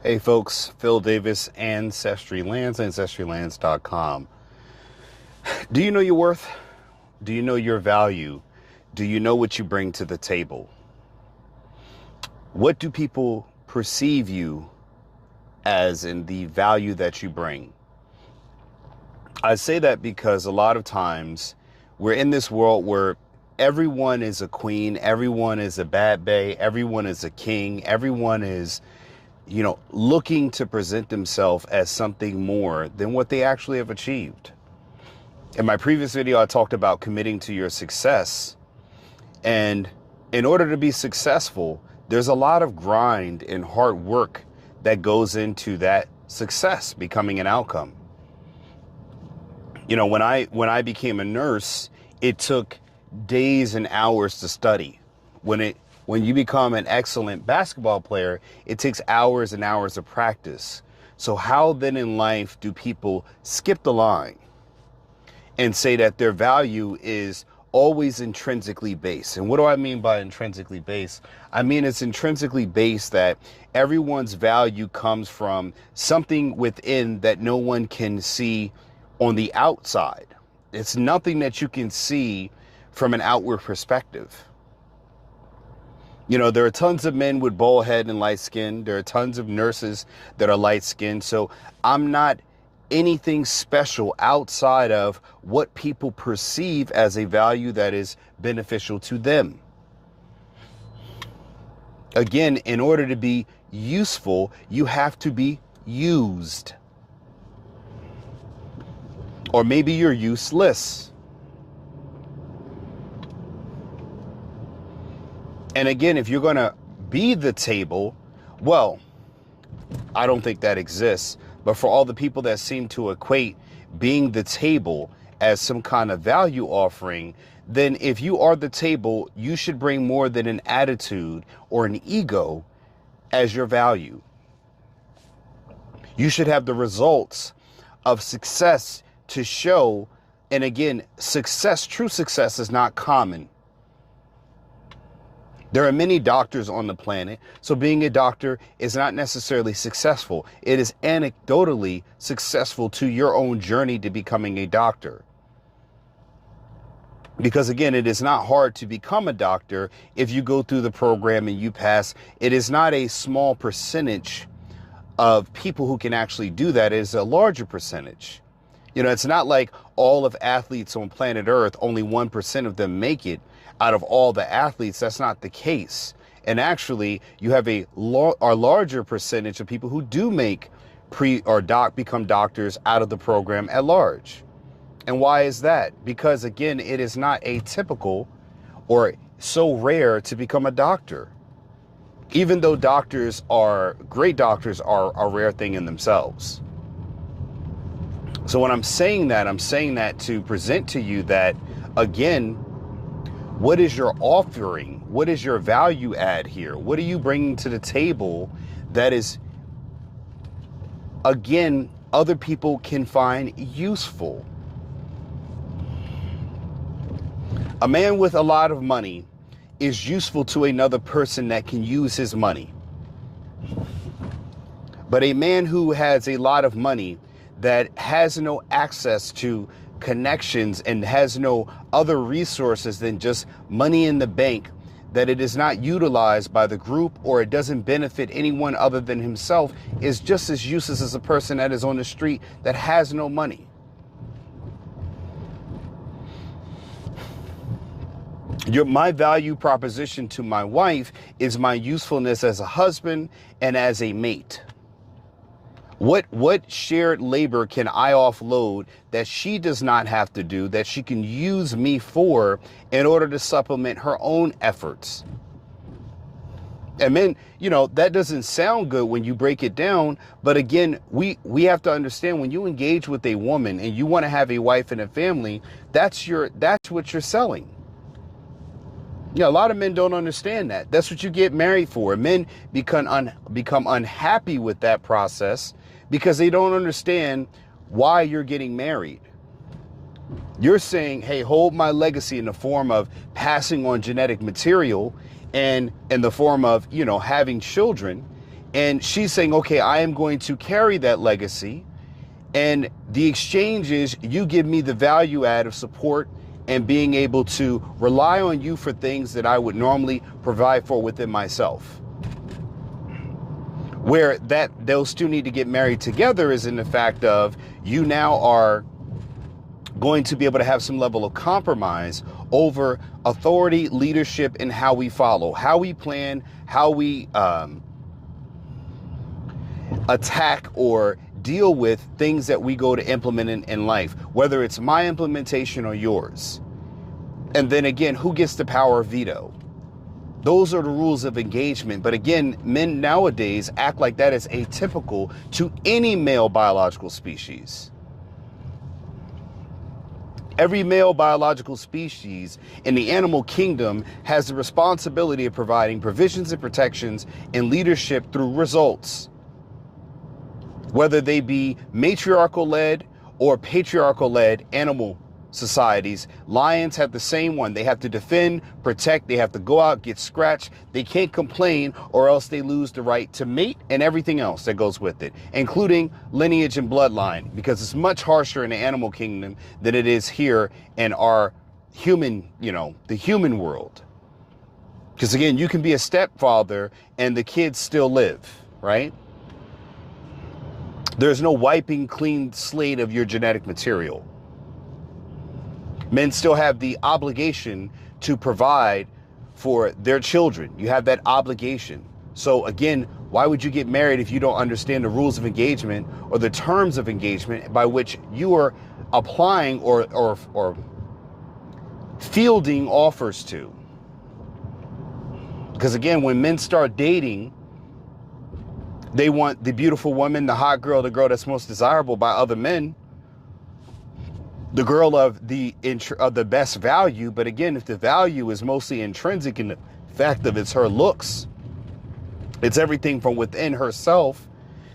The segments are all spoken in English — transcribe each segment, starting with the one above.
Hey folks, Phil Davis, Ancestry Lands, ancestrylands.com. Do you know your worth? Do you know your value? Do you know what you bring to the table? What do people perceive you as in the value that you bring? I say that because a lot of times we're in this world where everyone is a queen, everyone is a bad bae, everyone is a king, everyone is looking to present themselves as something more than what they actually have achieved. In my previous video, I talked about committing to your success. And in order to be successful, there's a lot of grind and hard work that goes into that success becoming an outcome. When I became a nurse, it took days and hours to study. When you become an excellent basketball player, it takes hours and hours of practice. So how then in life do people skip the line and say that their value is always intrinsically based? And what do I mean by intrinsically based? I mean, it's intrinsically based that everyone's value comes from something within that no one can see on the outside. It's nothing that you can see from an outward perspective. There are tons of men with bald head and light skin. There are tons of nurses that are light skinned. So I'm not anything special outside of what people perceive as a value that is beneficial to them. Again, in order to be useful, you have to be used. Or maybe you're useless. And again, if you're going to be the table, well, I don't think that exists. But for all the people that seem to equate being the table as some kind of value offering, then if you are the table, you should bring more than an attitude or an ego as your value. You should have the results of success to show. And again, true success is not common. There are many doctors on the planet, so being a doctor is not necessarily successful. It is anecdotally successful to your own journey to becoming a doctor. Because again, it is not hard to become a doctor if you go through the program and you pass. It is not a small percentage of people who can actually do that. It is a larger percentage. It's not like all of athletes on planet Earth, only 1% of them make it. Out of all the athletes, that's not the case. And actually, you have a larger percentage of people who do become doctors out of the program at large. And why is that? Because again, it is not atypical or so rare to become a doctor. Even though great doctors are a rare thing in themselves. So when I'm saying that to present to you that, again, what is your offering? What is your value add here? What are you bringing to the table that is, again, other people can find useful? A man with a lot of money is useful to another person that can use his money. But a man who has a lot of money that has no access to connections and has no other resources than just money in the bank, that it is not utilized by the group or it doesn't benefit anyone other than himself, is just as useless as a person that is on the street that has no money. My value proposition to my wife is my usefulness as a husband and as a mate. What shared labor can I offload that she does not have to do, that she can use me for in order to supplement her own efforts? And then, that doesn't sound good when you break it down. But again, we have to understand, when you engage with a woman and you want to have a wife and a family, that's what you're selling. A lot of men don't understand that. That's what you get married for. Men become unhappy with that process because they don't understand why you're getting married. You're saying, hey, hold my legacy in the form of passing on genetic material and in the form of, having children. And she's saying, okay, I am going to carry that legacy. And the exchange is you give me the value add of support and being able to rely on you for things that I would normally provide for within myself. Where that those two need to get married together is in the fact of you now are going to be able to have some level of compromise over authority, leadership, and how we follow, how we plan, how we attack or deal with things that we go to implement in life, whether it's my implementation or yours. And then again, who gets the power of veto? Those are the rules of engagement. But again, men nowadays act like that is atypical to any male biological species. Every male biological species in the animal kingdom has the responsibility of providing provisions and protections and leadership through results, whether they be matriarchal-led or patriarchal-led animal societies. Lions have the same one. They have to defend, protect, they have to go out, get scratched. They can't complain or else they lose the right to mate and everything else that goes with it, including lineage and bloodline, because it's much harsher in the animal kingdom than it is here in our human, the human world. Because again, you can be a stepfather and the kids still live, right? There's no wiping clean slate of your genetic material. Men still have the obligation to provide for their children. You have that obligation. So again, why would you get married if you don't understand the rules of engagement or the terms of engagement by which you are applying or fielding offers to? Because again, when men start dating, they want the beautiful woman, the hot girl, the girl that's most desirable by other men, the girl of the best value. But again, if the value is mostly intrinsic in the fact of it's her looks, it's everything from within herself,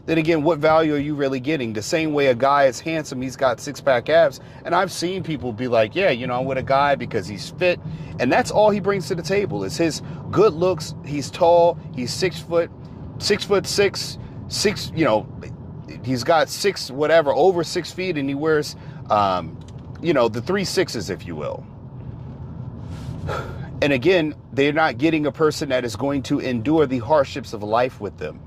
then again, what value are you really getting? The same way a guy is handsome, he's got six-pack abs, and I've seen people be like, yeah, I'm with a guy because he's fit, and that's all he brings to the table is his good looks. He's tall, he's 6 foot, 6'6", he's got over 6 feet, and he wears the 3 6s, if you will. And again, they're not getting a person that is going to endure the hardships of life with them.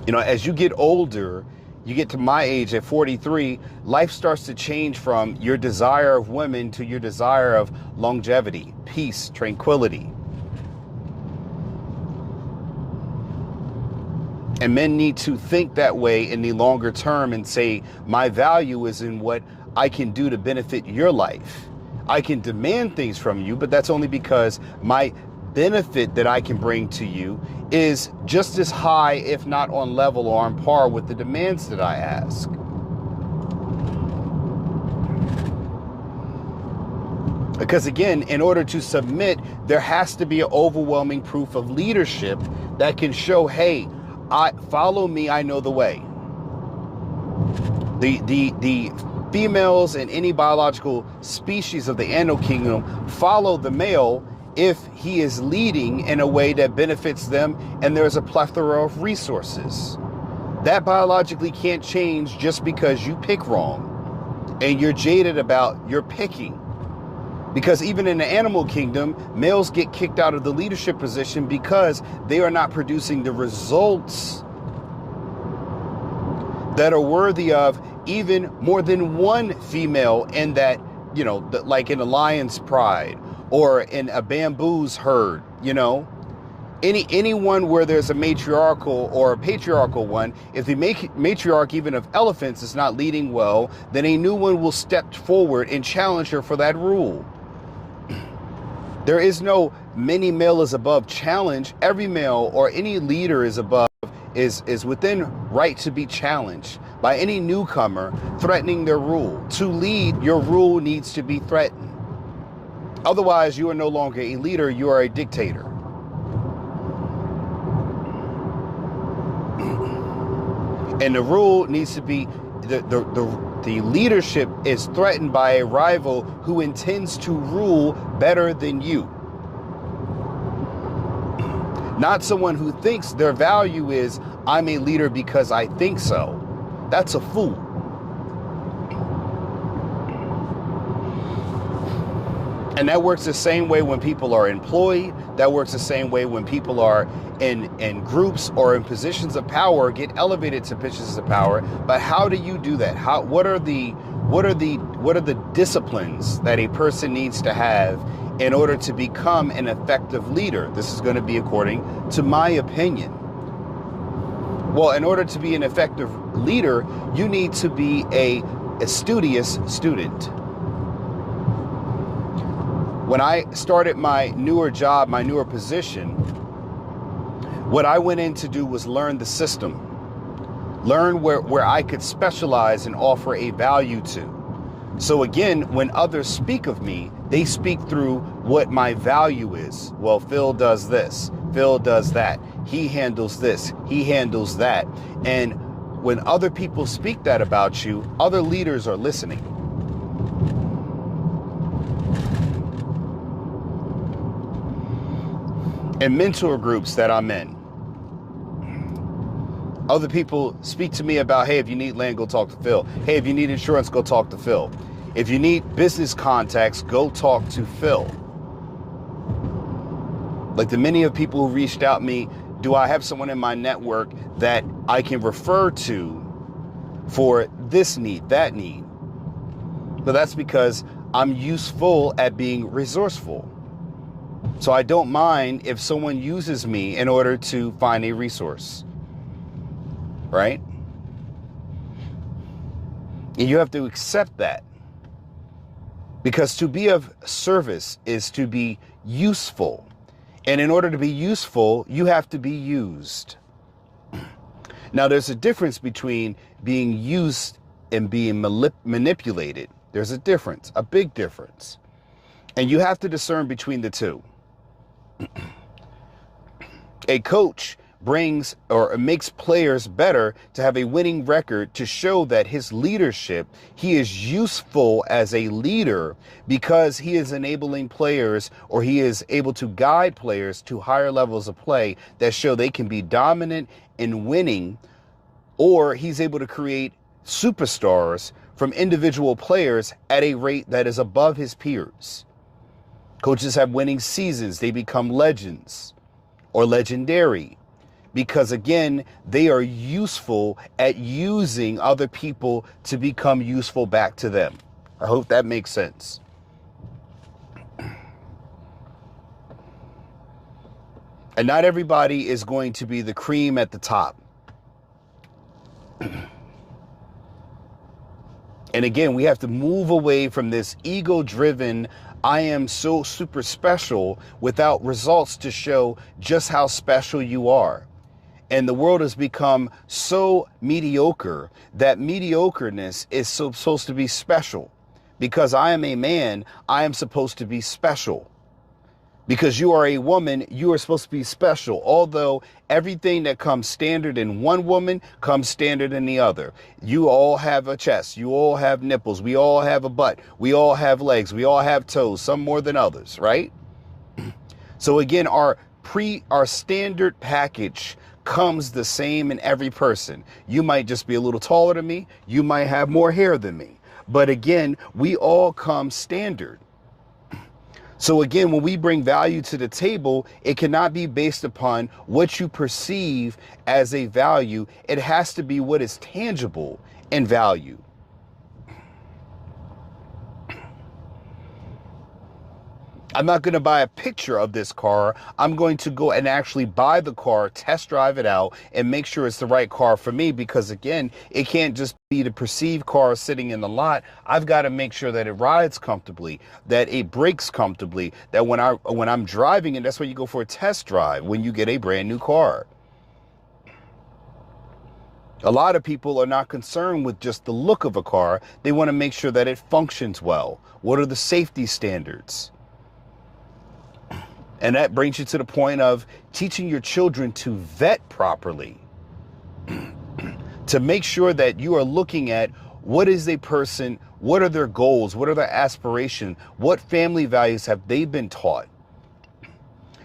As you get older, you get to my age at 43, life starts to change from your desire of women to your desire of longevity, peace, tranquility. And men need to think that way in the longer term and say, my value is in what I can do to benefit your life. I can demand things from you, but that's only because my benefit that I can bring to you is just as high, if not on level or on par with the demands that I ask. Because again, in order to submit, there has to be an overwhelming proof of leadership that can show, hey, follow me, I know the way. The females in any biological species of the animal kingdom follow the male if he is leading in a way that benefits them and there's a plethora of resources. That biologically can't change just because you pick wrong and you're jaded about your picking. Because even in the animal kingdom, males get kicked out of the leadership position because they are not producing the results that are worthy of even more than one female in that, like in a lion's pride or in a bamboo's herd, anyone where there's a matriarchal or a patriarchal one. If the matriarch even of elephants is not leading well, then a new one will step forward and challenge her for that rule. There is no many male is above challenge. Every male or any leader is above, is within right to be challenged by any newcomer threatening their rule. To lead, your rule needs to be threatened. Otherwise, you are no longer a leader, you are a dictator. And the rule needs to be, the leadership is threatened by a rival who intends to rule better than you. Not someone who thinks their value is, I'm a leader because I think so. That's a fool. And that works the same way when people are employed. That works the same way when people are in groups or in positions of power, get elevated to positions of power. But how do you do that? What are the disciplines that a person needs to have in order to become an effective leader? This is going to be according to my opinion. Well, in order to be an effective leader, you need to be a studious student. When I started my newer job, my newer position, what I went in to do was learn the system, learn where I could specialize and offer a value to. So again, when others speak of me, they speak through what my value is. Well, Phil does this, Phil does that, he handles this, he handles that. And when other people speak that about you, other leaders are listening. In mentor groups that I'm in, other people speak to me about, hey, if you need land, go talk to Phil. Hey, if you need insurance, go talk to Phil. If you need business contacts, go talk to Phil. Like the many of people who reached out to me, do I have someone in my network that I can refer to for this need, that need? But that's because I'm useful at being resourceful. So I don't mind if someone uses me in order to find a resource, right? And you have to accept that, because to be of service is to be useful. And in order to be useful, you have to be used. Now, there's a difference between being used and being manipulated. There's a difference, a big difference. And you have to discern between the two. A coach brings or makes players better to have a winning record, to show that his leadership, he is useful as a leader because he is enabling players, or he is able to guide players to higher levels of play that show they can be dominant in winning, or he's able to create superstars from individual players at a rate that is above his peers. Coaches have winning seasons. They become legends or legendary because, again, they are useful at using other people to become useful back to them. I hope that makes sense. And not everybody is going to be the cream at the top. And again, we have to move away from this ego-driven, I am so super special, without results to show just how special you are. And the world has become so mediocre that mediocreness is supposed to be special. Because I am a man, I am supposed to be special. Because you are a woman, you are supposed to be special. Although everything that comes standard in one woman comes standard in the other. You all have a chest, you all have nipples, we all have a butt, we all have legs, we all have toes, some more than others, right? So again, our standard package comes the same in every person. You might just be a little taller than me, you might have more hair than me. But again, we all come standard. So again, when we bring value to the table, it cannot be based upon what you perceive as a value. It has to be what is tangible in value. I'm not going to buy a picture of this car. I'm going to go and actually buy the car, test drive it out, and make sure it's the right car for me. Because again, it can't just be the perceived car sitting in the lot. I've got to make sure that it rides comfortably, that it brakes comfortably, that when I'm driving it, that's why you go for a test drive when you get a brand new car. A lot of people are not concerned with just the look of a car. They want to make sure that it functions well. What are the safety standards? And that brings you to the point of teaching your children to vet properly, to make sure that you are looking at what is a person, what are their goals, what are their aspirations, what family values have they been taught.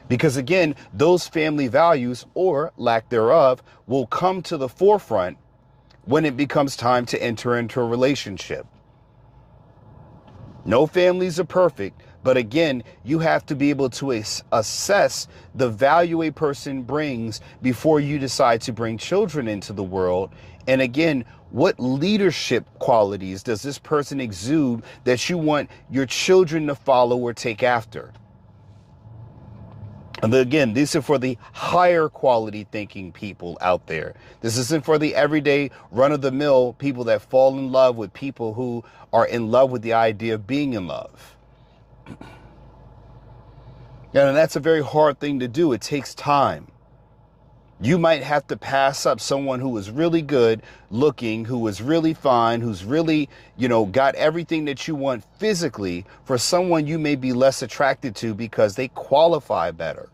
Because again, those family values or lack thereof will come to the forefront when it becomes time to enter into a relationship. No families are perfect, but again, you have to be able to assess the value a person brings before you decide to bring children into the world. And again, what leadership qualities does this person exude that you want your children to follow or take after? And again, these are for the higher quality thinking people out there. This isn't for the everyday run-of-the-mill people that fall in love with people who are in love with the idea of being in love. And that's a very hard thing to do. It takes time. You might have to pass up someone who is really good looking, who is really fine, who's really, got everything that you want physically for someone you may be less attracted to because they qualify better.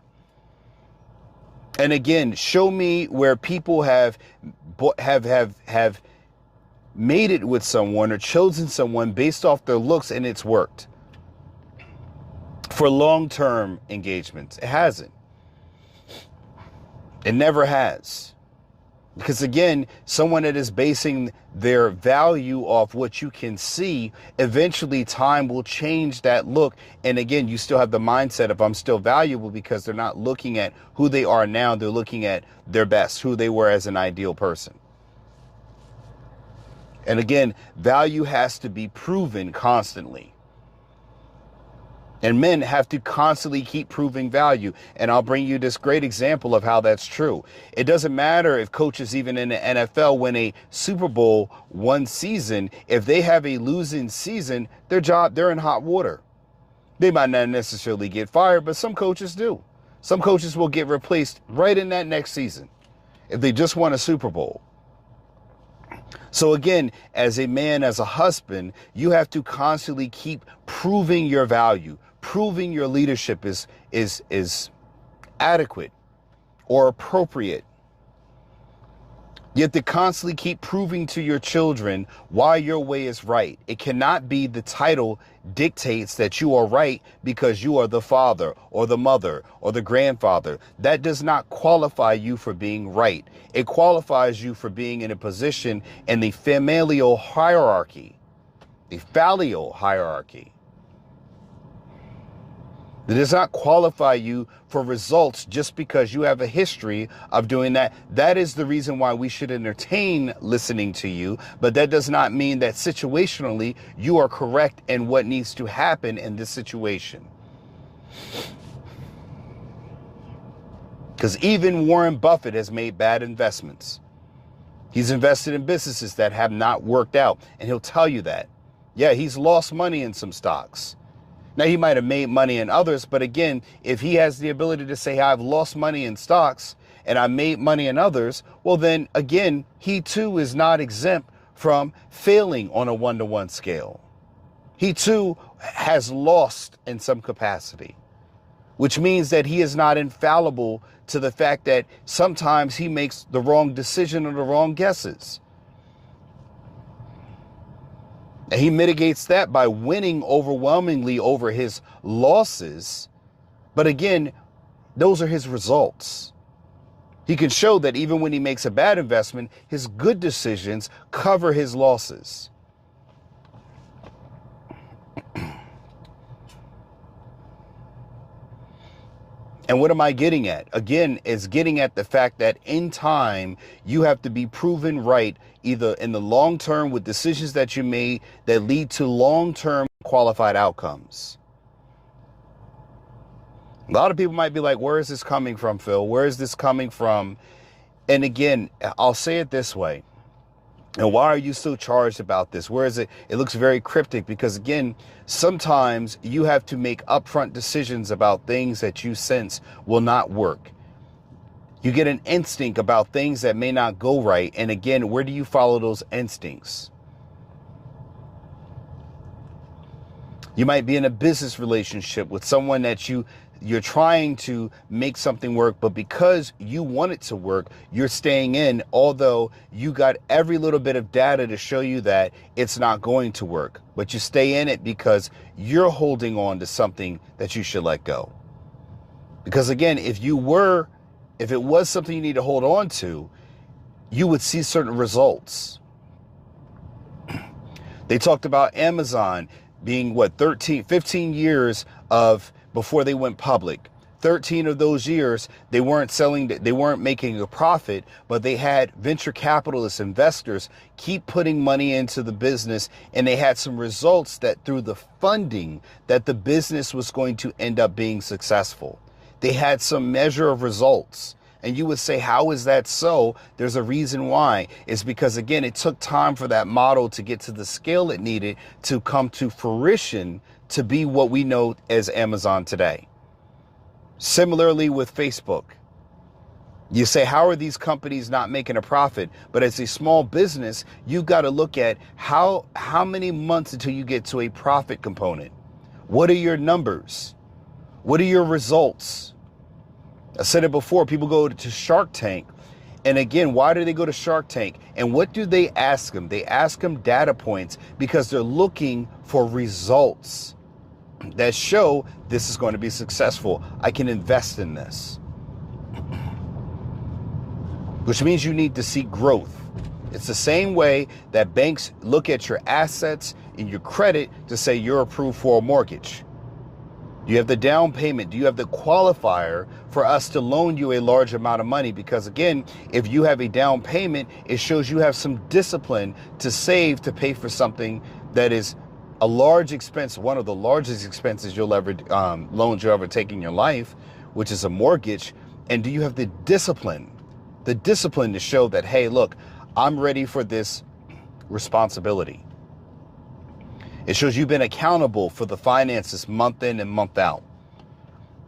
And again, show me where people have made it with someone or chosen someone based off their looks and it's worked. For long-term engagements, it hasn't. It never has. Because again, someone that is basing their value off what you can see, eventually time will change that look. And again, you still have the mindset of I'm still valuable because they're not looking at who they are now. They're looking at their best, who they were as an ideal person. And again, value has to be proven constantly. And men have to constantly keep proving value. And I'll bring you this great example of how that's true. It doesn't matter if coaches, even in the NFL, win a Super Bowl one season. If they have a losing season, they're in hot water. They might not necessarily get fired, but some coaches do. Some coaches will get replaced right in that next season if they just won a Super Bowl. So again, as a man, as a husband, you have to constantly keep proving your value, proving your leadership is adequate or appropriate. You have to constantly keep proving to your children why your way is right. It cannot be the title dictates that you are right because you are the father or the mother or the grandfather. That does not qualify you for being right. It qualifies you for being in a position in the familial hierarchy, the filial hierarchy. It does not qualify you for results just because you have a history of doing that. That is the reason why we should entertain listening to you, but that does not mean that situationally you are correct in what needs to happen in this situation. Because even Warren Buffett has made bad investments. He's invested in businesses that have not worked out, and he'll tell you that. Yeah, he's lost money in some stocks. Now, he might have made money in others, but again, if he has the ability to say, I've lost money in stocks and I made money in others, well, then again, he too is not exempt from failing on a one-to-one scale. He too has lost in some capacity, which means that he is not infallible to the fact that sometimes he makes the wrong decision or the wrong guesses. And he mitigates that by winning overwhelmingly over his losses. But again, those are his results. He can show that even when he makes a bad investment, his good decisions cover his losses. And what am I getting at? Again, is getting at the fact that in time, you have to be proven right, either in the long term with decisions that you made that lead to long-term qualified outcomes. A lot of people might be like, where is this coming from, Phil? Where is this coming from? And again, I'll say it this way. And why are you so charged about this? Where is it? It looks very cryptic because, again, sometimes you have to make upfront decisions about things that you sense will not work. You get an instinct about things that may not go right. And again, where do you follow those instincts? You might be in a business relationship with someone that you're trying to make something work, but because you want it to work, you're staying in, although you got every little bit of data to show you that it's not going to work. But you stay in it because you're holding on to something that you should let go. Because again, if it was something you need to hold on to, you would see certain results. They talked about Amazon being 15 years of before they went public. 13 of those years, they weren't making a profit, but they had venture capitalists, investors keep putting money into the business, and they had some results that through the funding that the business was going to end up being successful. They had some measure of results. And you would say, how is that so? There's a reason why. It's because, again, it took time for that model to get to the scale it needed to come to fruition to be what we know as Amazon today. Similarly with Facebook. You say, how are these companies not making a profit? But as a small business, you've got to look at how many months until you get to a profit component. What are your numbers? What are your results? I said it before, people go to Shark Tank. And again, why do they go to Shark Tank? And what do they ask them? They ask them data points because they're looking for results that show this is going to be successful. I can invest in this. Which means you need to see growth. It's the same way that banks look at your assets and your credit to say you're approved for a mortgage. Do you have the down payment? Do you have the qualifier for us to loan you a large amount of money? Because again, if you have a down payment, it shows you have some discipline to save to pay for something that is a large expense, one of the largest expenses loans you'll ever take in your life, which is a mortgage. And do you have the discipline to show that, hey, look, I'm ready for this responsibility. It shows you've been accountable for the finances month in and month out.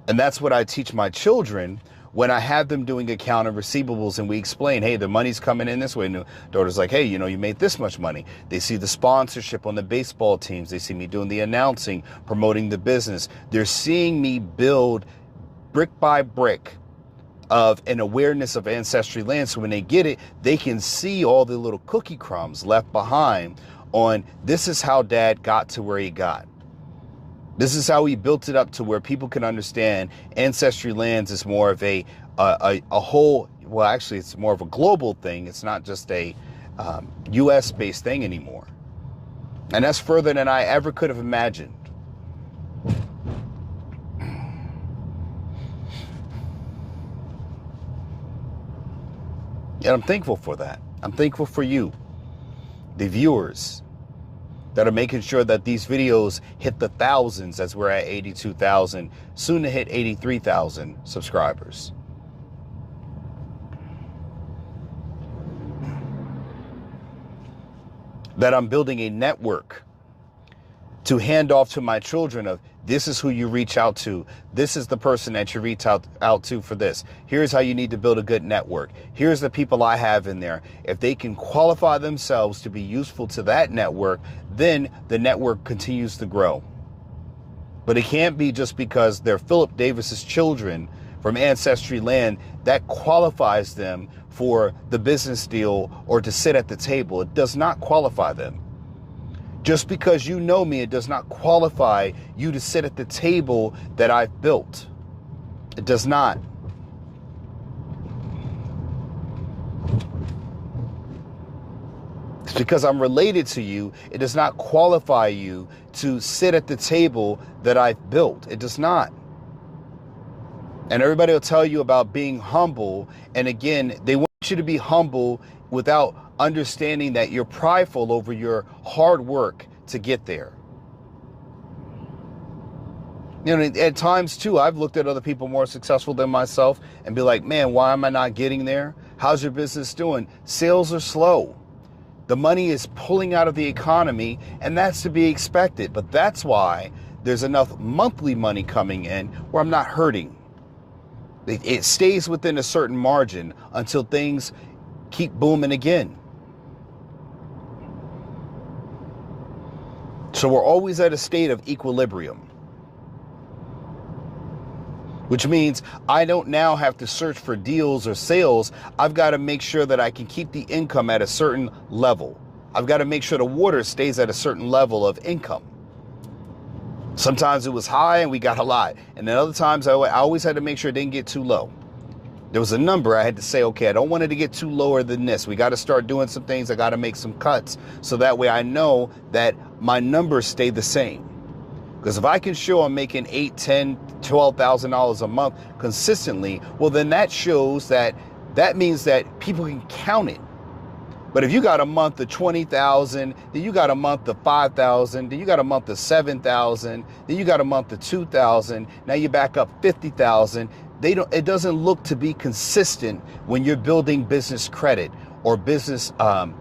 And that's what I teach my children when I have them doing account of receivables and we explain, hey, the money's coming in this way. And the daughter's like, hey, you made this much money. They see the sponsorship on the baseball teams. They see me doing the announcing, promoting the business. They're seeing me build brick by brick of an awareness of Ancestry Lands. So when they get it, they can see all the little cookie crumbs left behind on this is how dad got to where he got. This is how he built it up to where people can understand Ancestry Lands is more of a whole, well, actually it's more of a global thing. It's not just a US based thing anymore. And that's further than I ever could have imagined. And I'm thankful for that. I'm thankful for you, the viewers, that are making sure that these videos hit the thousands as we're at 82,000, soon to hit 83,000 subscribers. That I'm building a network to hand off to my children of this is who you reach out to. This is the person that you reach out to for this. Here's how you need to build a good network. Here's the people I have in there. If they can qualify themselves to be useful to that network, then the network continues to grow. But it can't be just because they're Phillip Davis's children from Ancestry Land that qualifies them for the business deal or to sit at the table. It does not qualify them. Just because you know me, it does not qualify you to sit at the table that I've built. It does not. It's because I'm related to you. It does not qualify you to sit at the table that I've built. It does not. And everybody will tell you about being humble. And again, they want you to be humble without understanding that you're prideful over your hard work to get there. At times too, I've looked at other people more successful than myself and be like, man, why am I not getting there? How's your business doing? Sales are slow. The money is pulling out of the economy, and that's to be expected. But that's why there's enough monthly money coming in where I'm not hurting. It stays within a certain margin until things keep booming again. So we're always at a state of equilibrium, which means I don't now have to search for deals or sales. I've got to make sure that I can keep the income at a certain level. I've got to make sure the water stays at a certain level of income. Sometimes it was high and we got a lot. And then other times I always had to make sure it didn't get too low. There was a number I had to say, okay, I don't want it to get too lower than this. We got to start doing some things. I got to make some cuts. So that way I know that my numbers stay the same. Because if I can show I'm making $8,000, $10,000, $12,000 a month consistently, well, then that shows that means that people can count it. But if you got a month of 20,000, then you got a month of 5,000, then you got a month of 7,000, then you got a month of 2,000. Now you back up 50,000. It doesn't look to be consistent when you're building business credit or business or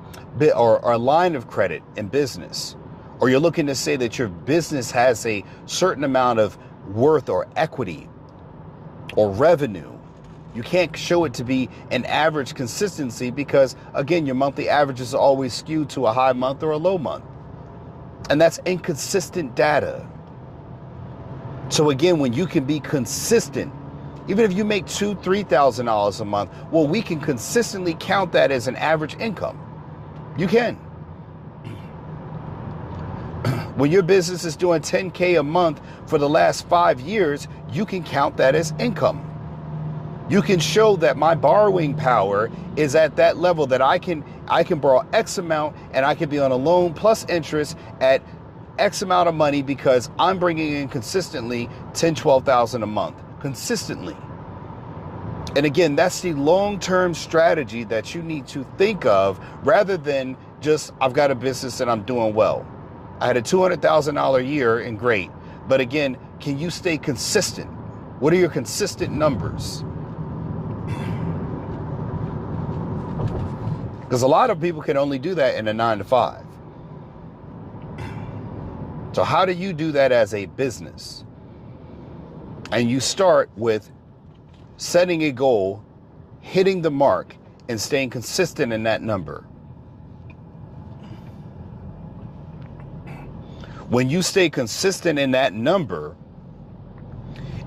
a line of credit in business, or you're looking to say that your business has a certain amount of worth or equity or revenue. You can't show it to be an average consistency because, again, your monthly averages are always skewed to a high month or a low month. And that's inconsistent data. So again, when you can be consistent, even if you make $2,000, $3,000 a month, well, we can consistently count that as an average income. You can. When your business is doing $10K a month for the last 5 years, you can count that as income. You can show that my borrowing power is at that level that I can borrow X amount and I can be on a loan plus interest at X amount of money because I'm bringing in consistently $10,000, $12,000 a month, consistently. And again, that's the long-term strategy that you need to think of rather than just, I've got a business and I'm doing well. I had a $200,000 a year and great. But again, can you stay consistent? What are your consistent numbers? Because a lot of people can only do that in a 9 to 5. So how do you do that as a business? And you start with setting a goal, hitting the mark, and staying consistent in that number. When you stay consistent in that number,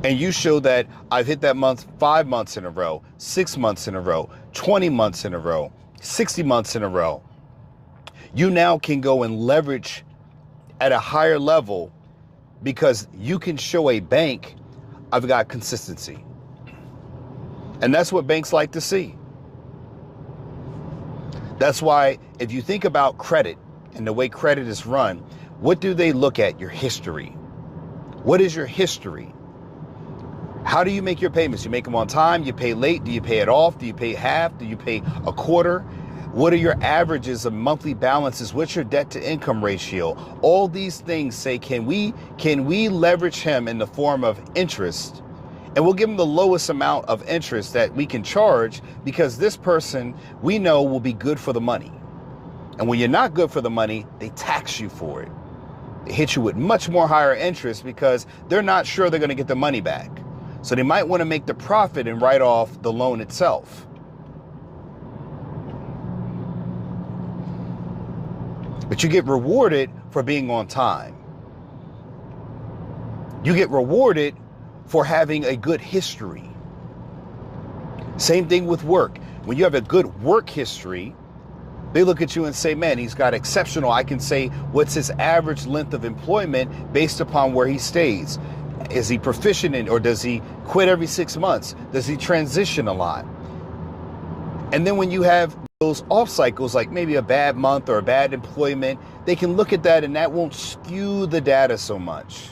and you show that I've hit that month 5 months in a row, 6 months in a row, 20 months in a row, 60 months in a row, you now can go and leverage at a higher level because you can show a bank, I've got consistency. And that's what banks like to see. That's why if you think about credit and the way credit is run, what do they look at? Your history. What is your history? How do you make your payments? You make them on time? You pay late? Do you pay it off? Do you pay half? Do you pay a quarter? What are your averages of monthly balances? What's your debt to income ratio? All these things say, can we leverage him in the form of interest? And we'll give him the lowest amount of interest that we can charge because this person we know will be good for the money. And when you're not good for the money, they tax you for it. They hit you with much more higher interest because they're not sure they're going to get the money back. So they might want to make the profit and write off the loan itself. But you get rewarded for being on time. You get rewarded for having a good history. Same thing with work. When you have a good work history, they look at you and say, man, he's got exceptional. I can say, what's his average length of employment based upon where he stays? Is he proficient in, or does he quit every 6 months? Does he transition a lot? And then when you have those off cycles, like maybe a bad month or a bad employment, they can look at that and that won't skew the data so much.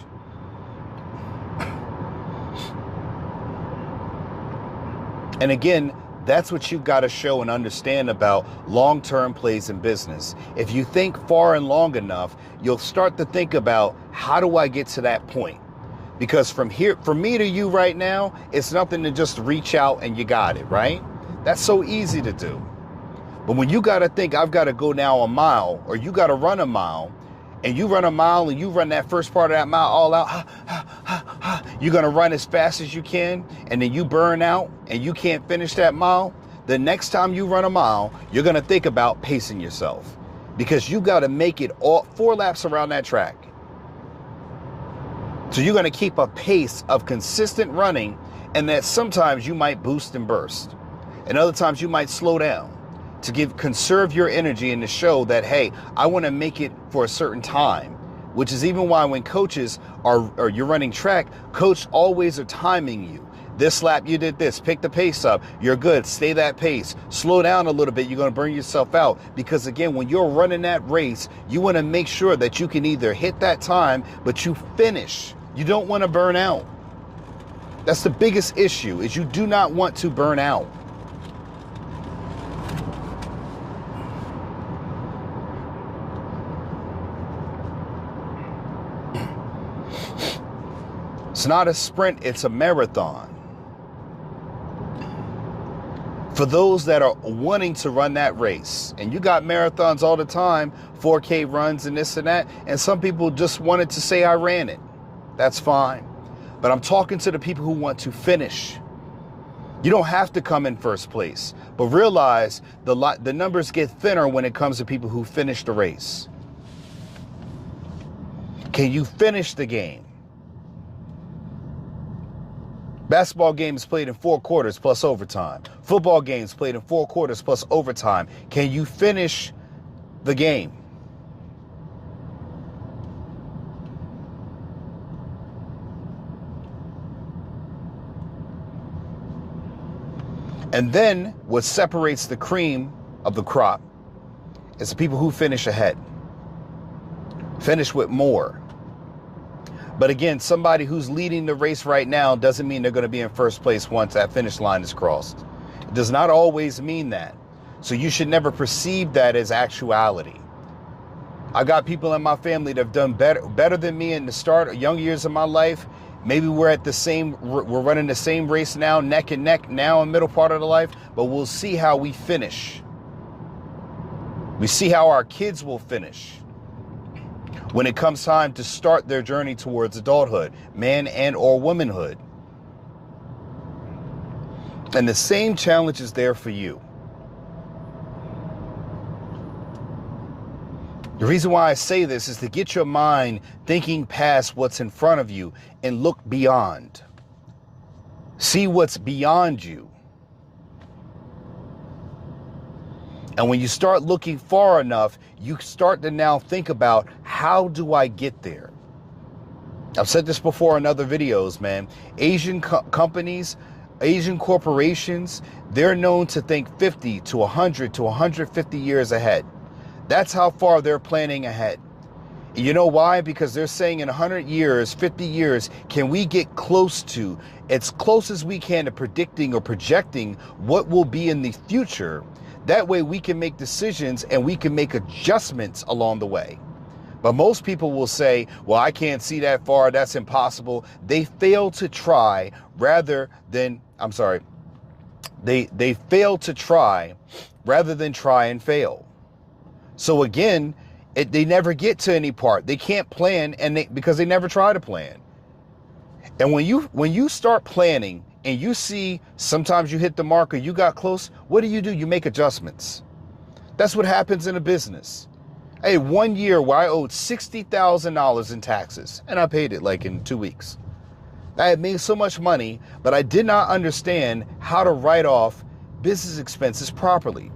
And again, that's what you've got to show and understand about long-term plays in business. If you think far and long enough, you'll start to think about, how do I get to that point? Because from here, from me to you right now, it's nothing to just reach out and you got it, right? That's so easy to do. But when you got to think, I've got to go now a mile, or you got to run a mile, and you run a mile and you run that first part of that mile all out, you're going to run as fast as you can, and then you burn out and you can't finish that mile. The next time you run a mile, you're going to think about pacing yourself, because you got to make it all 4 laps around that track. So you're going to keep a pace of consistent running, and that sometimes you might boost and burst, and other times you might slow down to conserve your energy and to show that, hey, I want to make it for a certain time, which is even why when coaches or you're running track, coach always are timing you. This lap you did this, pick the pace up, you're good, stay that pace, slow down a little bit, you're going to burn yourself out. Because again, when you're running that race, you want to make sure that you can either hit that time, but you finish. You don't want to burn out. That's the biggest issue, is you do not want to burn out. It's not a sprint, it's a marathon. For those that are wanting to run that race, and you got marathons all the time, 4K runs and this and that, and some people just wanted to say I ran it. That's fine. But I'm talking to the people who want to finish. You don't have to come in first place, but realize the numbers get thinner when it comes to people who finish the race. Can you finish the game? Basketball games played in 4 quarters plus overtime. Football games played in 4 quarters plus overtime. Can you finish the game? And then what separates the cream of the crop is the people who finish ahead, finish with more. But again, somebody who's leading the race right now doesn't mean they're going to be in first place once that finish line is crossed. It does not always mean that. So you should never perceive that as actuality. I got people in my family that have done better than me in the start, young years of my life. Maybe we're running the same race now, neck and neck now in the middle part of the life, but we'll see how we finish. We see how our kids will finish when it comes time to start their journey towards adulthood, man and or womanhood. And the same challenge is there for you. The reason why I say this is to get your mind thinking past what's in front of you and look beyond. See what's beyond you. And when you start looking far enough, you start to now think about, how do I get there? I've said this before in other videos, man. Asian companies, Asian corporations, they're known to think 50 to 100 to 150 years ahead. That's how far they're planning ahead. You know why? Because they're saying in 100 years, 50 years, can we get as close as we can to predicting or projecting what will be in the future? That way we can make decisions and we can make adjustments along the way. But most people will say, well, I can't see that far. That's impossible. They fail to try they fail to try rather than try and fail. So again, they never get to any part. They can't plan because they never try to plan. And when you start planning and you see sometimes you hit the mark or you got close, what do? You make adjustments. That's what happens in a business. Hey, 1 year where I owed $60,000 in taxes and I paid it like in 2 weeks. I had made so much money, but I did not understand how to write off business expenses properly.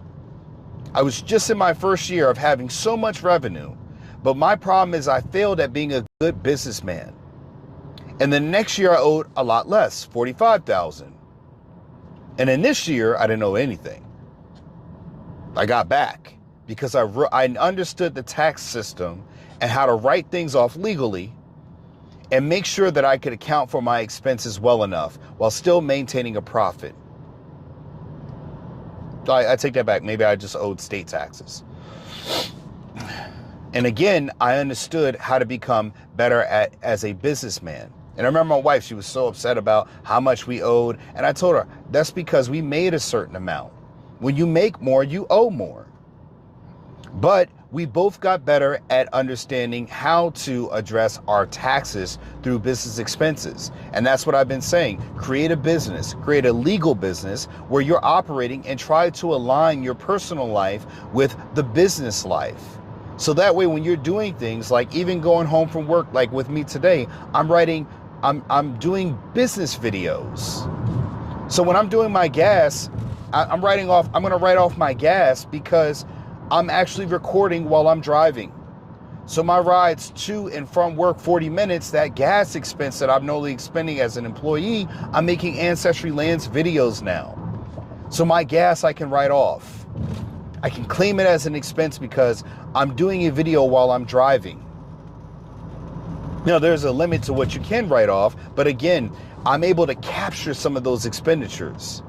I was just in my first year of having so much revenue, but my problem is I failed at being a good businessman. And the next year I owed a lot less, $45,000. And then this year I didn't owe anything. I got back because I understood the tax system and how to write things off legally and make sure that I could account for my expenses well enough while still maintaining a profit. I take that back. Maybe I just owed state taxes. And again, I understood how to become better as a businessman. And I remember my wife, she was so upset about how much we owed. And I told her, that's because we made a certain amount. When you make more, you owe more. But we both got better at understanding how to address our taxes through business expenses. And that's what I've been saying. Create a business, create a legal business where you're operating and try to align your personal life with the business life. So that way, when you're doing things like even going home from work, like with me today, I'm doing business videos. So when I'm doing my gas, I'm going to write off my gas because I'm actually recording while I'm driving. So my rides to and from work 40 minutes, that gas expense that I'm normally expending as an employee, I'm making Ancestry Lands videos now. So my gas I can write off. I can claim it as an expense because I'm doing a video while I'm driving. Now, there's a limit to what you can write off, but again, I'm able to capture some of those expenditures.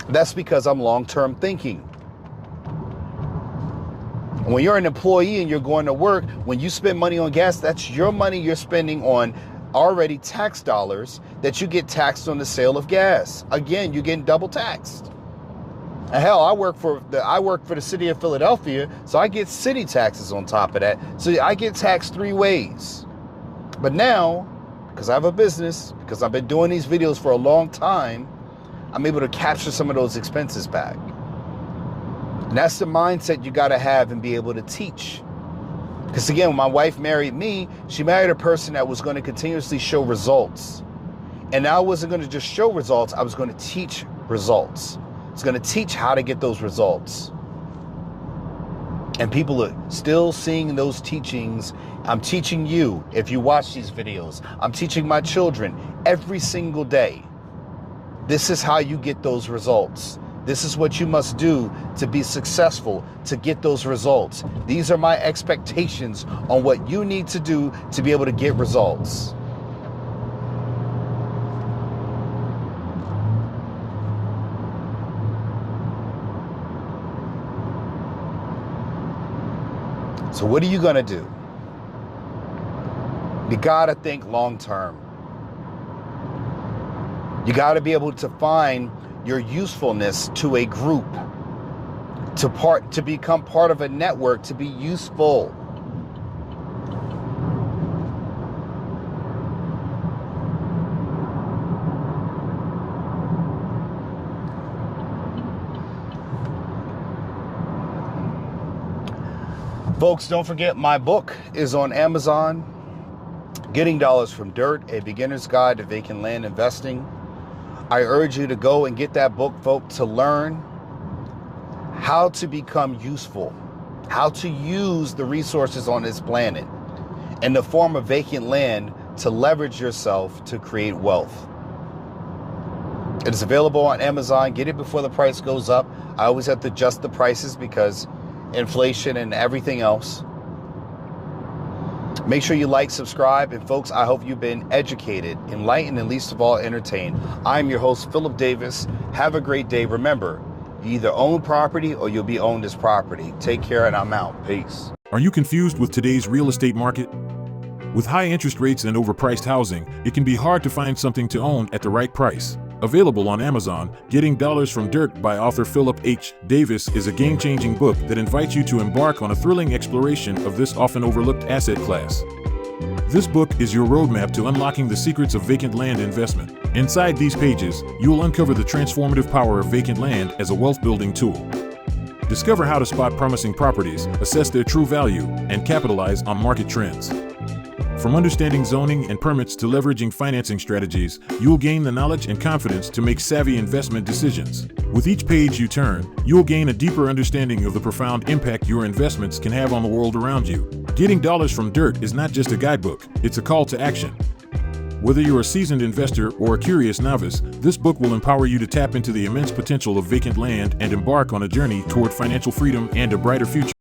That's because I'm long-term thinking. When you're an employee and you're going to work, when you spend money on gas, that's your money you're spending on already tax dollars that you get taxed on the sale of gas. Again, you're getting double taxed. And hell, I work for the city of Philadelphia, so I get city taxes on top of that. So I get taxed 3 ways. But now, because I have a business, because I've been doing these videos for a long time, I'm able to capture some of those expenses back. And that's the mindset you got to have and be able to teach. Because again, when my wife married me, she married a person that was going to continuously show results. And I wasn't going to just show results, I was going to teach results. I was going to teach how to get those results. And people are still seeing those teachings. I'm teaching you, if you watch these videos, I'm teaching my children every single day. This is how you get those results. This is what you must do to be successful, to get those results. These are my expectations on what you need to do to be able to get results. So what are you going to do? You got to think long term. You got to be able to find your usefulness to a group, to become part of a network, to be useful. Folks, don't forget my book is on Amazon. Getting Dollars from Dirt, A Beginner's Guide to Vacant Land Investing. I urge you to go and get that book, folks, to learn how to become useful, how to use the resources on this planet in the form of vacant land to leverage yourself to create wealth. It is available on Amazon. Get it before the price goes up. I always have to adjust the prices because inflation and everything else. Make sure you like, subscribe, and folks, I hope you've been educated, enlightened, and least of all, entertained. I'm your host, Phillip Davis. Have a great day. Remember, you either own property or you'll be owned as property. Take care, and I'm out. Peace. Are you confused with today's real estate market? With high interest rates and overpriced housing, it can be hard to find something to own at the right price. Available on Amazon, Getting Dollars from Dirt by author Phillip H. Davis is a game-changing book that invites you to embark on a thrilling exploration of this often overlooked asset class. This book is your roadmap to unlocking the secrets of vacant land investment. Inside these pages, you will uncover the transformative power of vacant land as a wealth-building tool. Discover how to spot promising properties, assess their true value, and capitalize on market trends. From understanding zoning and permits to leveraging financing strategies, you'll gain the knowledge and confidence to make savvy investment decisions. With each page you turn, you'll gain a deeper understanding of the profound impact your investments can have on the world around you. Getting Dollars from Dirt is not just a guidebook, it's a call to action. Whether you're a seasoned investor or a curious novice, this book will empower you to tap into the immense potential of vacant land and embark on a journey toward financial freedom and a brighter future.